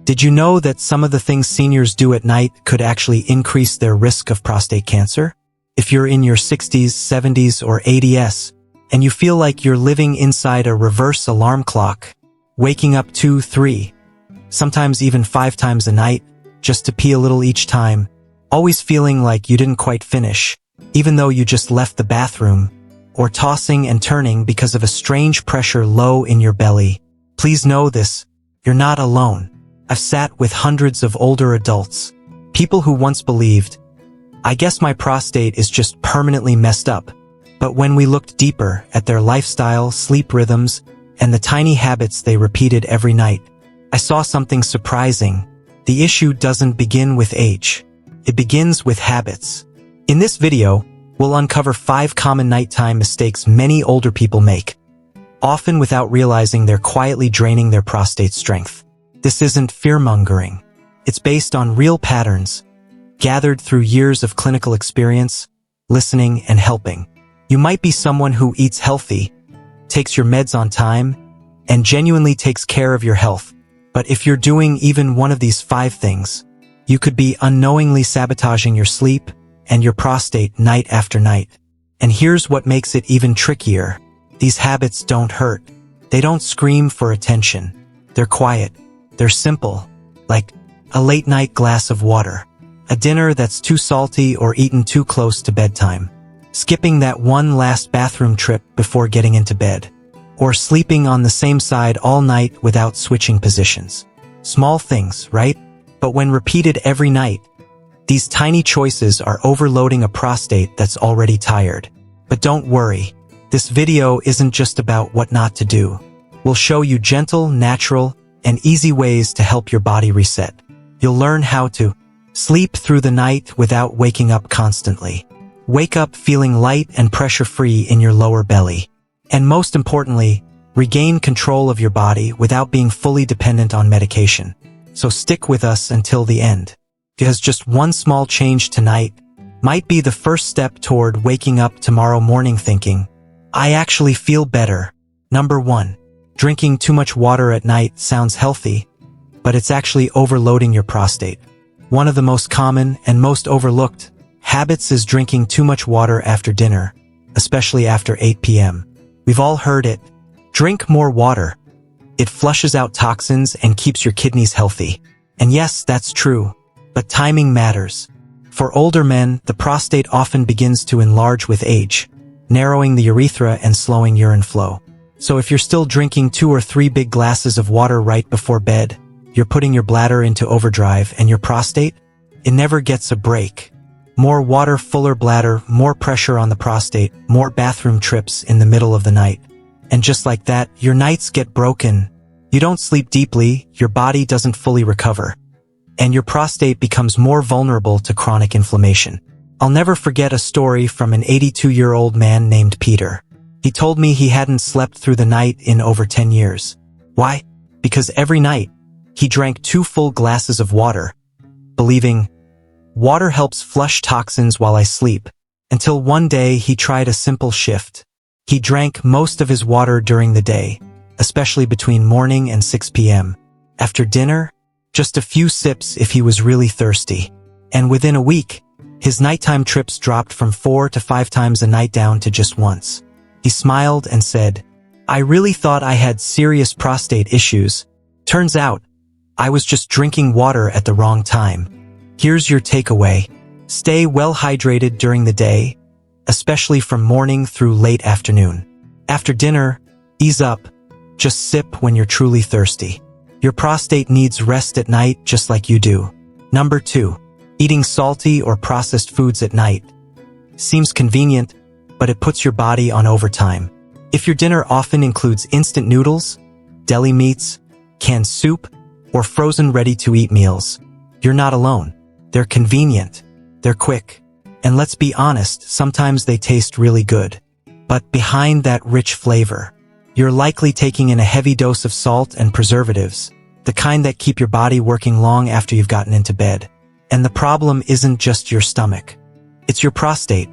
Did you know that some of the things seniors do at night could actually increase their risk of prostate cancer? If you're in your 60s, 70s, or 80s, and you feel like you're living inside a reverse alarm clock, waking up 2, 3, sometimes even 5 times a night, just to pee a little each time, always feeling like you didn't quite finish, even though you just left the bathroom, or tossing and turning because of a strange pressure low in your belly, please know this, you're not alone. I've sat with hundreds of older adults, people who once believed, I guess my prostate is just permanently messed up. But when we looked deeper at their lifestyle, sleep rhythms, and the tiny habits they repeated every night, I saw something surprising. The issue doesn't begin with age. It begins with habits. In this video, we'll uncover 5 common nighttime mistakes many older people make, often without realizing they're quietly draining their prostate strength. This isn't fear-mongering. It's based on real patterns, gathered through years of clinical experience, listening, and helping. You might be someone who eats healthy, takes your meds on time, and genuinely takes care of your health. But if you're doing even one of these 5 things, you could be unknowingly sabotaging your sleep and your prostate night after night. And here's what makes it even trickier. These habits don't hurt. They don't scream for attention. They're quiet. They're simple, like a late-night glass of water, a dinner that's too salty or eaten too close to bedtime, skipping that one last bathroom trip before getting into bed, or sleeping on the same side all night without switching positions. Small things, right? But when repeated every night, these tiny choices are overloading a prostate that's already tired. But don't worry, this video isn't just about what not to do. We'll show you gentle, natural, and easy ways to help your body reset. You'll learn how to sleep through the night without waking up constantly. Wake up feeling light and pressure-free in your lower belly. And most importantly, regain control of your body without being fully dependent on medication. So stick with us until the end, because just one small change tonight might be the first step toward waking up tomorrow morning thinking, I actually feel better. Number 1. Drinking too much water at night sounds healthy, but it's actually overloading your prostate. One of the most common and most overlooked habits is drinking too much water after dinner, especially after 8 p.m. We've all heard it. Drink more water. It flushes out toxins and keeps your kidneys healthy. And yes, that's true, but timing matters. For older men, the prostate often begins to enlarge with age, narrowing the urethra and slowing urine flow. So if you're still drinking 2 or 3 big glasses of water right before bed, you're putting your bladder into overdrive, and your prostate? It never gets a break. More water, fuller bladder, more pressure on the prostate, more bathroom trips in the middle of the night. And just like that, your nights get broken. You don't sleep deeply, your body doesn't fully recover, and your prostate becomes more vulnerable to chronic inflammation. I'll never forget a story from an 82-year-old man named Peter. He told me he hadn't slept through the night in over 10 years. Why? Because every night, he drank 2 full glasses of water, believing, water helps flush toxins while I sleep, until one day he tried a simple shift. He drank most of his water during the day, especially between morning and 6 p.m. After dinner, just a few sips if he was really thirsty. And within a week, his nighttime trips dropped from 4 to 5 times a night down to just once. He smiled and said, I really thought I had serious prostate issues. Turns out, I was just drinking water at the wrong time. Here's your takeaway. Stay well hydrated during the day, especially from morning through late afternoon. After dinner, ease up. Just sip when you're truly thirsty. Your prostate needs rest at night just like you do. Number 2. Eating salty or processed foods at night. Seems convenient, but it puts your body on overtime. If your dinner often includes instant noodles, deli meats, canned soup, or frozen ready-to-eat meals, you're not alone. They're convenient, they're quick, and let's be honest, sometimes they taste really good. But behind that rich flavor, you're likely taking in a heavy dose of salt and preservatives, the kind that keep your body working long after you've gotten into bed. And the problem isn't just your stomach. It's your prostate,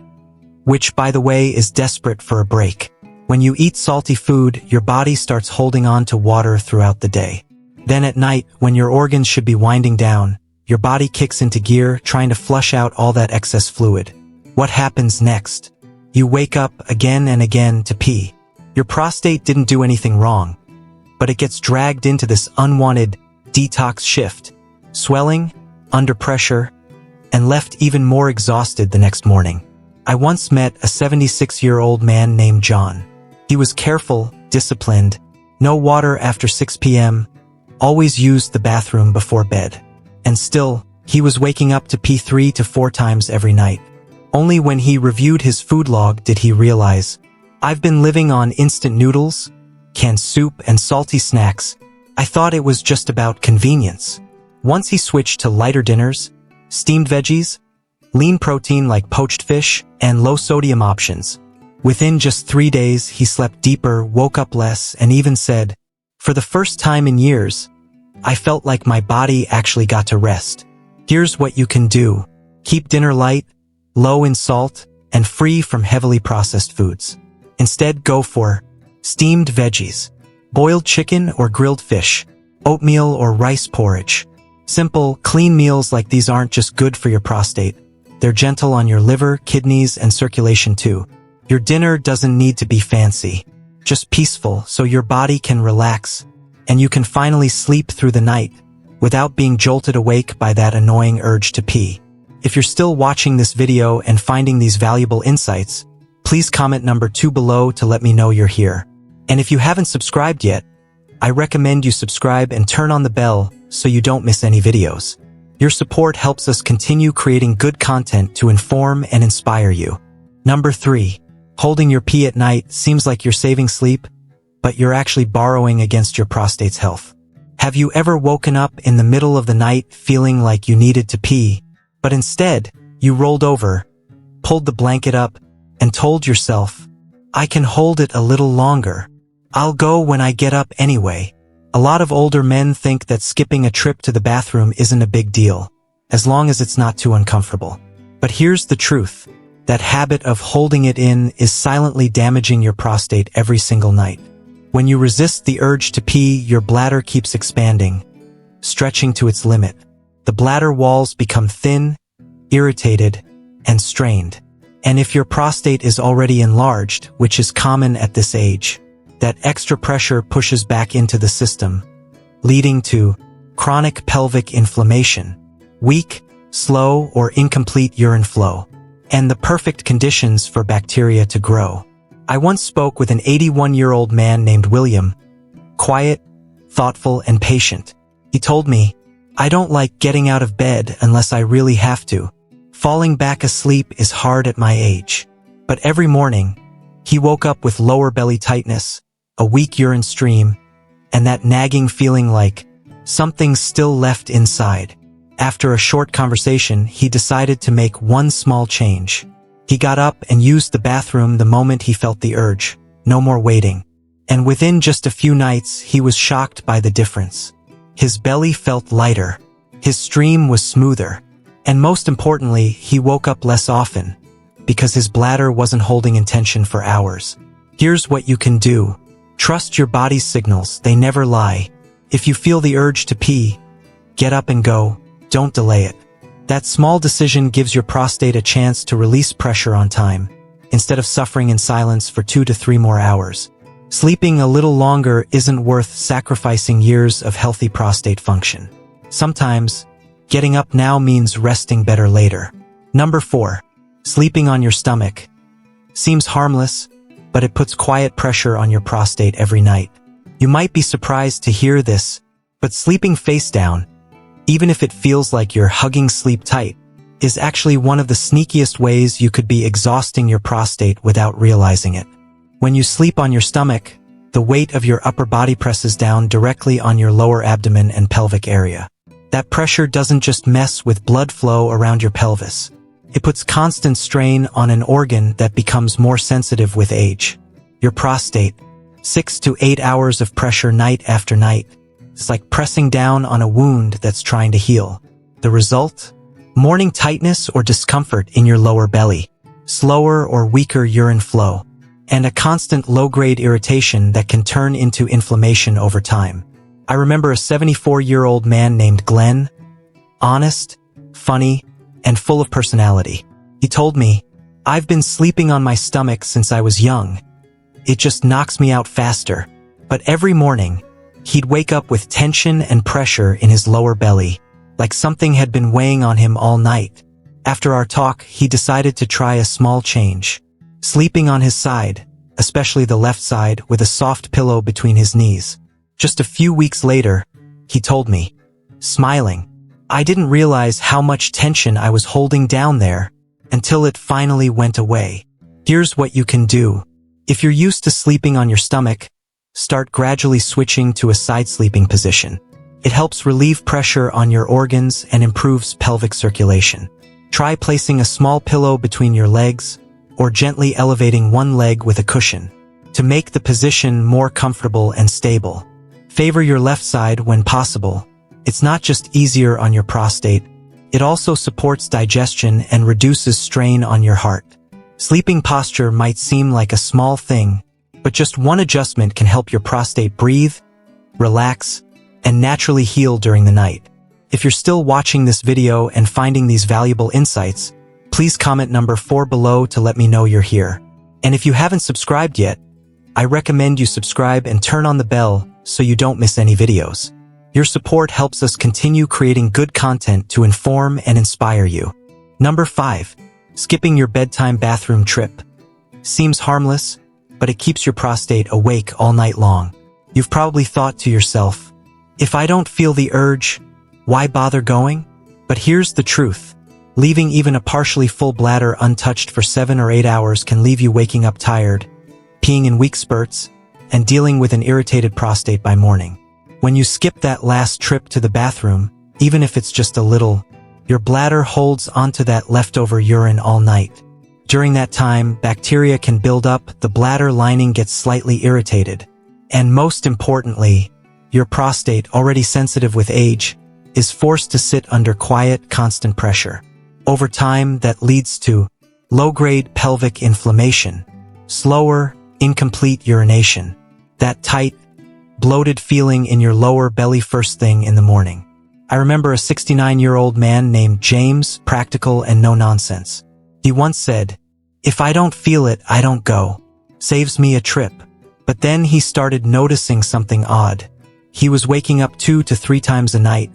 which, by the way, is desperate for a break. When you eat salty food, your body starts holding on to water throughout the day. Then at night, when your organs should be winding down, your body kicks into gear trying to flush out all that excess fluid. What happens next? You wake up again and again to pee. Your prostate didn't do anything wrong, but it gets dragged into this unwanted detox shift, swelling, under pressure, and left even more exhausted the next morning. I once met a 76-year-old man named John. He was careful, disciplined, no water after 6 p.m., always used the bathroom before bed. And still, he was waking up to pee 3 to 4 times every night. Only when he reviewed his food log did he realize, I've been living on instant noodles, canned soup, and salty snacks. I thought it was just about convenience. Once he switched to lighter dinners, steamed veggies, lean protein like poached fish, and low-sodium options. Within just 3 days, he slept deeper, woke up less, and even said, for the first time in years, I felt like my body actually got to rest. Here's what you can do. Keep dinner light, low in salt, and free from heavily processed foods. Instead, go for steamed veggies, boiled chicken or grilled fish, oatmeal or rice porridge. Simple, clean meals like these aren't just good for your prostate. They're gentle on your liver, kidneys, and circulation too. Your dinner doesn't need to be fancy, just peaceful so your body can relax and you can finally sleep through the night without being jolted awake by that annoying urge to pee. If you're still watching this video and finding these valuable insights, please comment number 2 below to let me know you're here. And if you haven't subscribed yet, I recommend you subscribe and turn on the bell so you don't miss any videos. Your support helps us continue creating good content to inform and inspire you. Number 3. Holding your pee at night seems like you're saving sleep, but you're actually borrowing against your prostate's health. Have you ever woken up in the middle of the night feeling like you needed to pee, but instead, you rolled over, pulled the blanket up, and told yourself, I can hold it a little longer. I'll go when I get up anyway. A lot of older men think that skipping a trip to the bathroom isn't a big deal, as long as it's not too uncomfortable. But here's the truth. That habit of holding it in is silently damaging your prostate every single night. When you resist the urge to pee, your bladder keeps expanding, stretching to its limit. The bladder walls become thin, irritated, and strained. And if your prostate is already enlarged, which is common at this age, that extra pressure pushes back into the system, leading to chronic pelvic inflammation, weak, slow, or incomplete urine flow, and the perfect conditions for bacteria to grow. I once spoke with an 81-year-old man named William, quiet, thoughtful, and patient. He told me, I don't like getting out of bed unless I really have to. Falling back asleep is hard at my age. But every morning, he woke up with lower belly tightness, a weak urine stream, and that nagging feeling like something's still left inside. After a short conversation, he decided to make one small change. He got up and used the bathroom the moment he felt the urge. No more waiting. And within just a few nights, he was shocked by the difference. His belly felt lighter. His stream was smoother. And most importantly, he woke up less often, because his bladder wasn't holding in tension for hours. Here's what you can do. Trust your body's signals, they never lie. If you feel the urge to pee, get up and go, don't delay it. That small decision gives your prostate a chance to release pressure on time, instead of suffering in silence for 2 to 3 more hours. Sleeping a little longer isn't worth sacrificing years of healthy prostate function. Sometimes, getting up now means resting better later. Number 4. Sleeping on your stomach. Seems harmless, but it puts quiet pressure on your prostate every night. You might be surprised to hear this, but sleeping face down, even if it feels like you're hugging sleep tight, is actually one of the sneakiest ways you could be exhausting your prostate without realizing it. When you sleep on your stomach, the weight of your upper body presses down directly on your lower abdomen and pelvic area. That pressure doesn't just mess with blood flow around your pelvis. It puts constant strain on an organ that becomes more sensitive with age. Your prostate. 6 to 8 hours of pressure night after night. It's like pressing down on a wound that's trying to heal. The result? Morning tightness or discomfort in your lower belly, slower or weaker urine flow, and a constant low-grade irritation that can turn into inflammation over time. I remember a 74-year-old man named Glenn, honest, funny, and full of personality. He told me, "I've been sleeping on my stomach since I was young. It just knocks me out faster." But every morning, he'd wake up with tension and pressure in his lower belly, like something had been weighing on him all night. After our talk, he decided to try a small change. Sleeping on his side, especially the left side, with a soft pillow between his knees. Just a few weeks later, he told me, smiling, "I didn't realize how much tension I was holding down there until it finally went away." Here's what you can do. If you're used to sleeping on your stomach, start gradually switching to a side sleeping position. It helps relieve pressure on your organs and improves pelvic circulation. Try placing a small pillow between your legs or gently elevating one leg with a cushion to make the position more comfortable and stable. Favor your left side when possible. It's not just easier on your prostate, it also supports digestion and reduces strain on your heart. Sleeping posture might seem like a small thing, but just one adjustment can help your prostate breathe, relax, and naturally heal during the night. If you're still watching this video and finding these valuable insights, please comment number 4 below to let me know you're here. And if you haven't subscribed yet, I recommend you subscribe and turn on the bell so you don't miss any videos. Your support helps us continue creating good content to inform and inspire you. Number 5. Skipping your bedtime bathroom trip. Seems harmless, but it keeps your prostate awake all night long. You've probably thought to yourself, if I don't feel the urge, why bother going? But here's the truth. Leaving even a partially full bladder untouched for 7 or 8 hours can leave you waking up tired, peeing in weak spurts, and dealing with an irritated prostate by morning. When you skip that last trip to the bathroom, even if it's just a little, your bladder holds onto that leftover urine all night. During that time, bacteria can build up, the bladder lining gets slightly irritated, and most importantly, your prostate, already sensitive with age, is forced to sit under quiet, constant pressure. Over time, that leads to low-grade pelvic inflammation, slower, incomplete urination, that tight, bloated feeling in your lower belly first thing in the morning. I remember a 69-year-old man named James, practical and no nonsense. He once said, "If I don't feel it, I don't go. Saves me a trip." But then he started noticing something odd. He was waking up 2 to 3 times a night,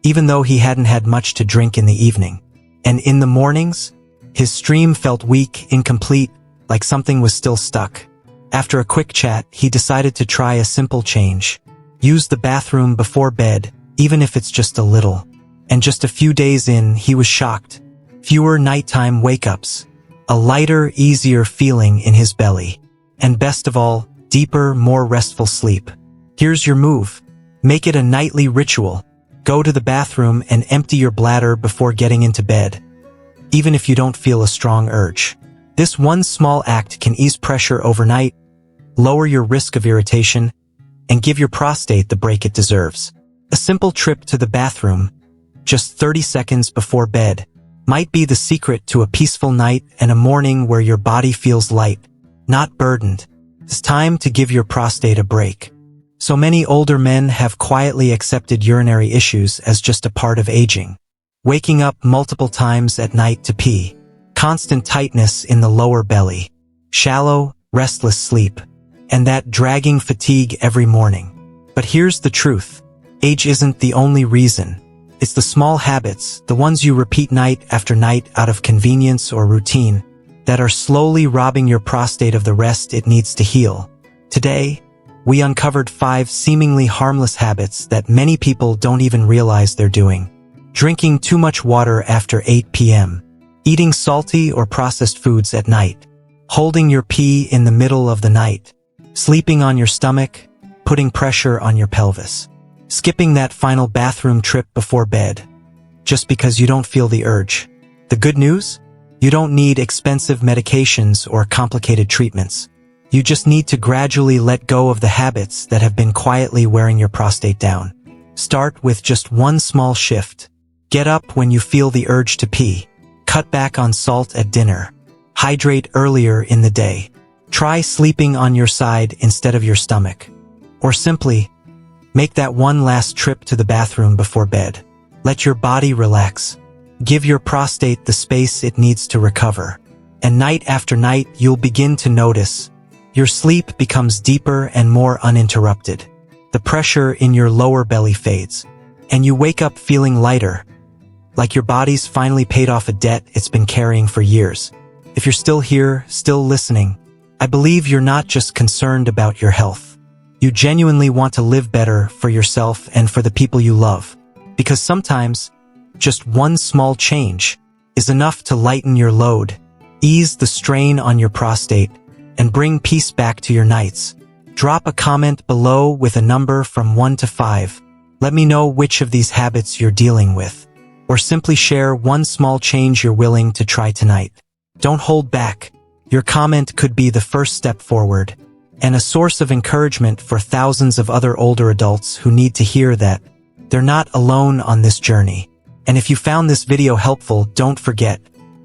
even though he hadn't had much to drink in the evening. And in the mornings, his stream felt weak, incomplete, like something was still stuck. After a quick chat, he decided to try a simple change. Use the bathroom before bed, even if it's just a little. And just a few days in, he was shocked. Fewer nighttime wake-ups, a lighter, easier feeling in his belly. And best of all, deeper, more restful sleep. Here's your move. Make it a nightly ritual. Go to the bathroom and empty your bladder before getting into bed, even if you don't feel a strong urge. This one small act can ease pressure overnight, lower your risk of irritation, and give your prostate the break it deserves. A simple trip to the bathroom, just 30 seconds before bed, might be the secret to a peaceful night and a morning where your body feels light, not burdened. It's time to give your prostate a break. So many older men have quietly accepted urinary issues as just a part of aging. Waking up multiple times at night to pee, constant tightness in the lower belly, shallow, restless sleep, and that dragging fatigue every morning. But here's the truth. Age isn't the only reason. It's the small habits, the ones you repeat night after night out of convenience or routine, that are slowly robbing your prostate of the rest it needs to heal. Today, we uncovered 5 seemingly harmless habits that many people don't even realize they're doing. Drinking too much water after 8 p.m. Eating salty or processed foods at night. Holding your pee in the middle of the night. Sleeping on your stomach. Putting pressure on your pelvis. Skipping that final bathroom trip before bed, just because you don't feel the urge. The good news? You don't need expensive medications or complicated treatments. You just need to gradually let go of the habits that have been quietly wearing your prostate down. Start with just one small shift. Get up when you feel the urge to pee. Cut back on salt at dinner. Hydrate earlier in the day. Try sleeping on your side instead of your stomach. Or simply, Make that one last trip to the bathroom before bed. Let your body relax. Give your prostate the space it needs to recover. And night after night, you'll begin to notice your sleep becomes deeper and more uninterrupted. The pressure in your lower belly fades, and you wake up feeling lighter, like your body's finally paid off a debt it's been carrying for years. If you're still here, still listening, I believe you're not just concerned about your health. You genuinely want to live better for yourself and for the people you love. Because sometimes, just one small change is enough to lighten your load, ease the strain on your prostate, and bring peace back to your nights. Drop a comment below with a number from 1 to 5. Let me know which of these habits you're dealing with. Or simply share one small change you're willing to try tonight. Don't hold back. Your comment could be the first step forward, and a source of encouragement for thousands of other older adults who need to hear that they're not alone on this journey. And if you found this video helpful, don't forget,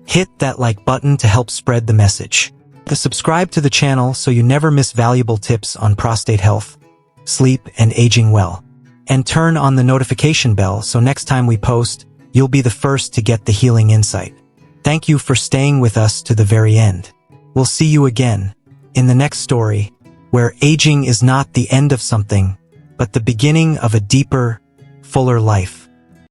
hit that like button to help spread the message. Subscribe to the channel so you never miss valuable tips on prostate health, sleep, and aging well. And turn on the notification bell so next time we post, you'll be the first to get the healing insight. Thank you for staying with us to the very end. We'll see you again in the next story, where aging is not the end of something, but the beginning of a deeper, fuller life.